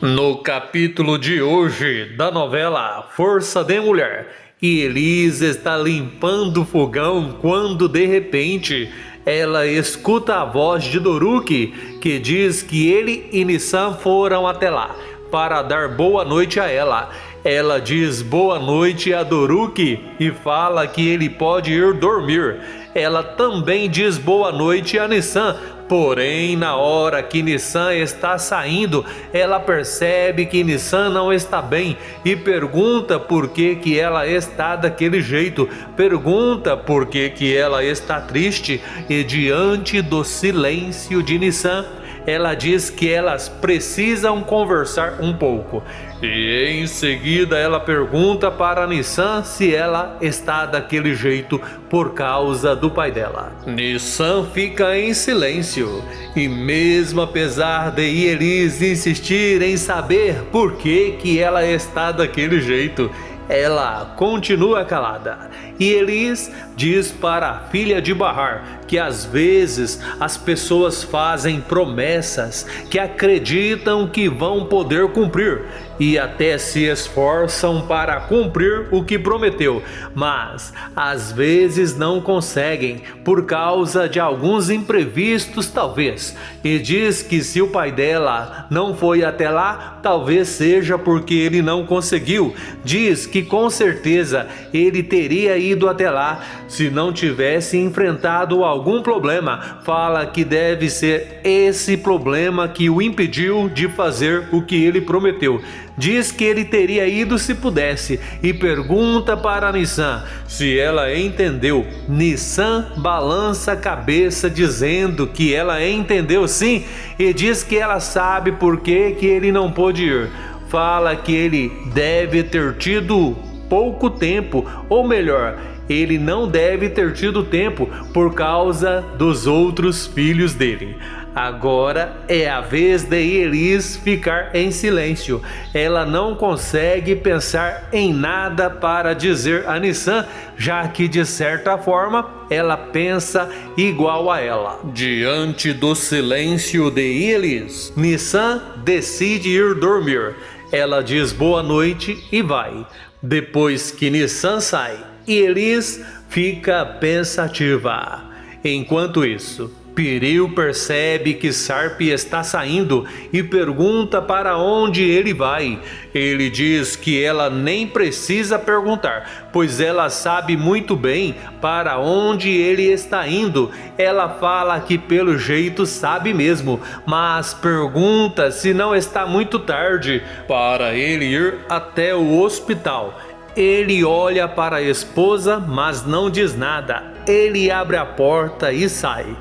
No capítulo de hoje da novela Força de Mulher, Elis está limpando o fogão quando de repente ela escuta a voz de Doruque que diz que ele e Nissan foram até lá para dar boa noite a ela. Ela diz boa noite a Doruque e fala que ele pode ir dormir. Ela também diz boa noite a Nissan. Porém, na hora que Nissan está saindo, ela percebe que Nissan não está bem e pergunta por que ela está daquele jeito. Pergunta por que ela está triste e diante do silêncio de Nissan, ela diz que elas precisam conversar um pouco. E em seguida ela pergunta para Nissan se ela está daquele jeito por causa do pai dela. Nissan fica em silêncio e mesmo apesar de Elis insistir em saber por que ela está daquele jeito, ela continua calada. E Elis diz para a filha de Bahar que às vezes as pessoas fazem promessas que acreditam que vão poder cumprir e até se esforçam para cumprir o que prometeu, mas às vezes não conseguem por causa de alguns imprevistos talvez, e diz que se o pai dela não foi até lá, talvez seja porque ele não conseguiu. Diz que com certeza ele teria ido até lá se não tivesse enfrentado algum problema. Fala que deve ser esse problema que o impediu de fazer o que ele prometeu. Diz que ele teria ido se pudesse e pergunta para Nissan se ela entendeu. Nissan balança a cabeça dizendo que ela entendeu sim e diz que ela sabe por que ele não pôde ir. Fala que ele deve ter tido pouco tempo, ou melhor, ele não deve ter tido tempo por causa dos outros filhos dele. Agora é a vez de Elis ficar em silêncio. Ela não consegue pensar em nada para dizer a Nissan, já que de certa forma ela pensa igual a ela. Diante do silêncio de Elis, Nissan decide ir dormir. Ela diz boa noite e vai. Depois que Nissan sai, Elis fica pensativa. Enquanto isso, Piril percebe que Sarp está saindo e pergunta para onde ele vai. Ele diz que ela nem precisa perguntar, pois ela sabe muito bem para onde ele está indo. Ela fala que pelo jeito sabe mesmo, mas pergunta se não está muito tarde para ele ir até o hospital. Ele olha para a esposa, mas não diz nada. Ele abre a porta e sai.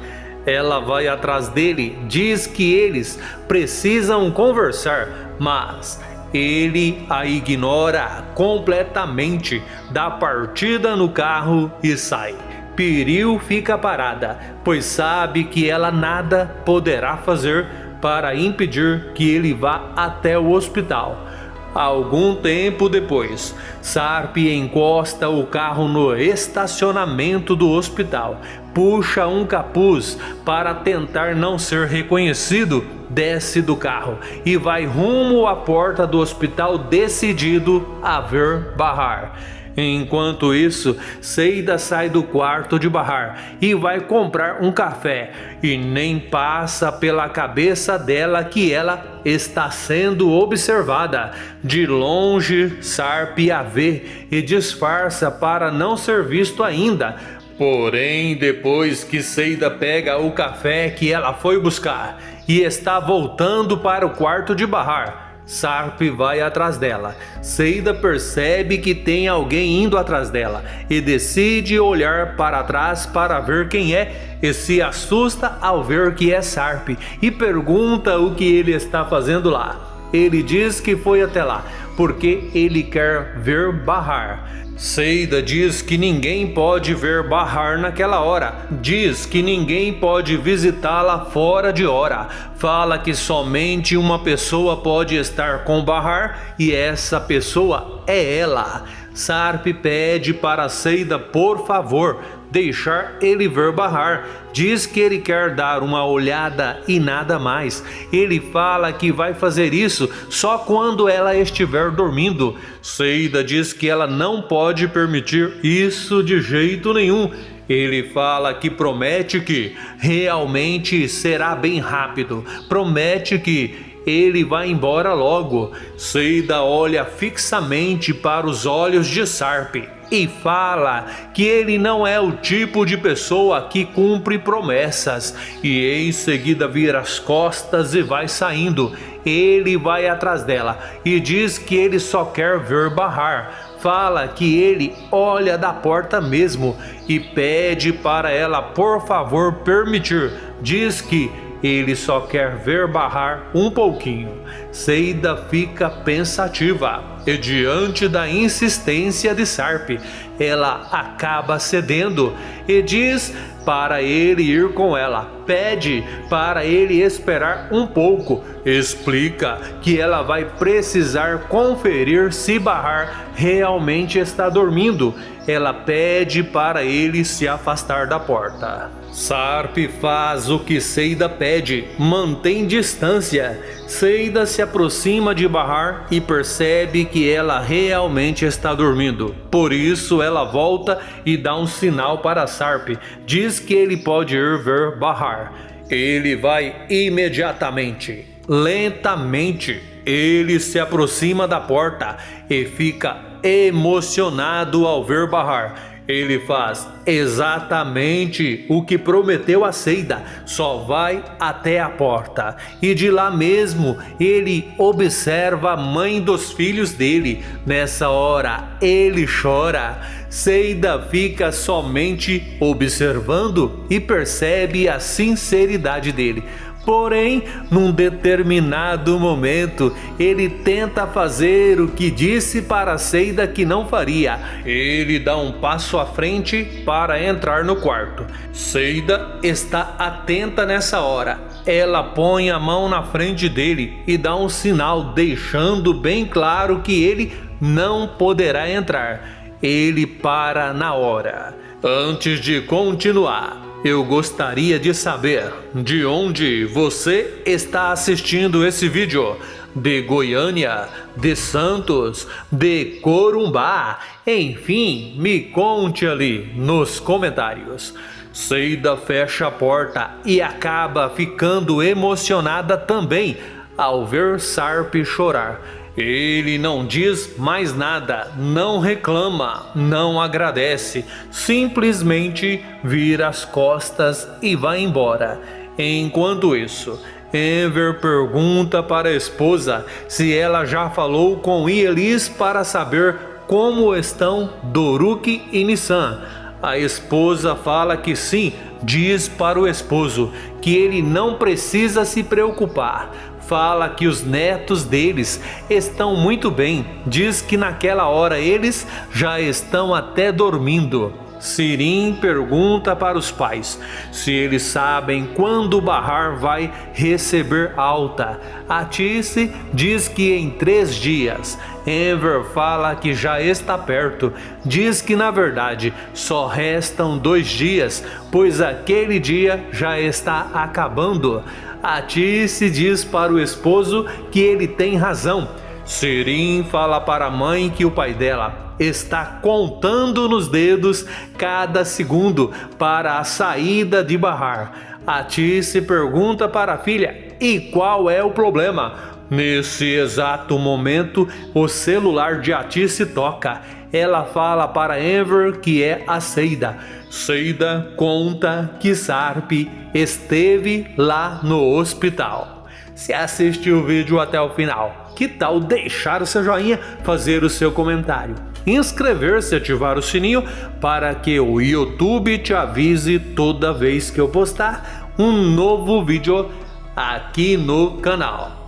Ela vai atrás dele, diz que eles precisam conversar, mas ele a ignora completamente, dá partida no carro e sai. Piril fica parada, pois sabe que ela nada poderá fazer para impedir que ele vá até o hospital. Algum tempo depois, Sarp encosta o carro no estacionamento do hospital, puxa um capuz para tentar não ser reconhecido, desce do carro e vai rumo à porta do hospital decidido a ver Bahar. Enquanto isso, Seida sai do quarto de Bahar e vai comprar um café e nem passa pela cabeça dela que ela está sendo observada. De longe, Sarp a vê e disfarça para não ser visto ainda. Porém, depois que Seida pega o café que ela foi buscar e está voltando para o quarto de Bahar, Sarp vai atrás dela. Seida percebe que tem alguém indo atrás dela e decide olhar para trás para ver quem é e se assusta ao ver que é Sarp e pergunta o que ele está fazendo lá. Ele diz que foi até lá porque ele quer ver Bahar. Seida diz que ninguém pode ver Bahar naquela hora. Diz que ninguém pode visitá-la fora de hora. Fala que somente uma pessoa pode estar com Bahar e essa pessoa é ela. Sarp pede para Seida, por favor, deixar ele ver Bahar. Diz que ele quer dar uma olhada e nada mais. Ele fala que vai fazer isso só quando ela estiver dormindo. Seida diz que ela não pode permitir isso de jeito nenhum. Ele fala que promete que realmente será bem rápido. Promete que ele vai embora logo. Seida olha fixamente para os olhos de Sarp e fala que ele não é o tipo de pessoa que cumpre promessas. E em seguida vira as costas e vai saindo. Ele vai atrás dela e diz que ele só quer ver Bahar. Fala que ele olha da porta mesmo e pede para ela, por favor, permitir. Diz que ele só quer ver Bahar um pouquinho. Seida fica pensativa e, diante da insistência de Sarp, ela acaba cedendo e diz para ele ir com ela. Pede para ele esperar um pouco. Explica que ela vai precisar conferir se Bahar realmente está dormindo. Ela pede para ele se afastar da porta. Sarp faz o que Seida pede, mantém distância. Seida se aproxima de Bahar e percebe que ela realmente está dormindo. Por isso ela volta e dá um sinal para Sarp. Diz que ele pode ir ver Bahar. Ele vai imediatamente. Lentamente, ele se aproxima da porta e fica emocionado ao ver Bahar. Ele faz exatamente o que prometeu a Seida, só vai até a porta e de lá mesmo ele observa a mãe dos filhos dele. Nessa hora ele chora. Seida fica somente observando e percebe a sinceridade dele. Porém, num determinado momento, ele tenta fazer o que disse para Seida que não faria. Ele dá um passo à frente para entrar no quarto. Seida está atenta nessa hora. Ela põe a mão na frente dele e dá um sinal, deixando bem claro que ele não poderá entrar. Ele para na hora. Antes de continuar, eu gostaria de saber de onde você está assistindo esse vídeo. De Goiânia, de Santos, de Corumbá, enfim, me conte ali nos comentários. Seida fecha a porta e acaba ficando emocionada também ao ver Sarp chorar. Ele não diz mais nada, não reclama, não agradece, simplesmente vira as costas e vai embora. Enquanto isso, Enver pergunta para a esposa se ela já falou com Ielis para saber como estão Doruk e Nissan. A esposa fala que sim, diz para o esposo que ele não precisa se preocupar. Fala que os netos deles estão muito bem. Diz que naquela hora eles já estão até dormindo. Sirim pergunta para os pais se eles sabem quando Bahar vai receber alta. Atice diz que em 3 dias. Enver fala que já está perto. Diz que na verdade só restam 2 dias, pois aquele dia já está acabando. Atice diz para o esposo que ele tem razão. Sirim fala para a mãe que o pai dela está contando nos dedos cada segundo para a saída de Bahar. Atice pergunta para a filha: e qual é o problema? Nesse exato momento, o celular de Atice toca. Ela fala para Enver que é a Seida. Seida conta que Sarp esteve lá no hospital. Se assistiu o vídeo até o final, que tal deixar o seu joinha, fazer o seu comentário, inscrever-se e ativar o sininho para que o YouTube te avise toda vez que eu postar um novo vídeo aqui no canal.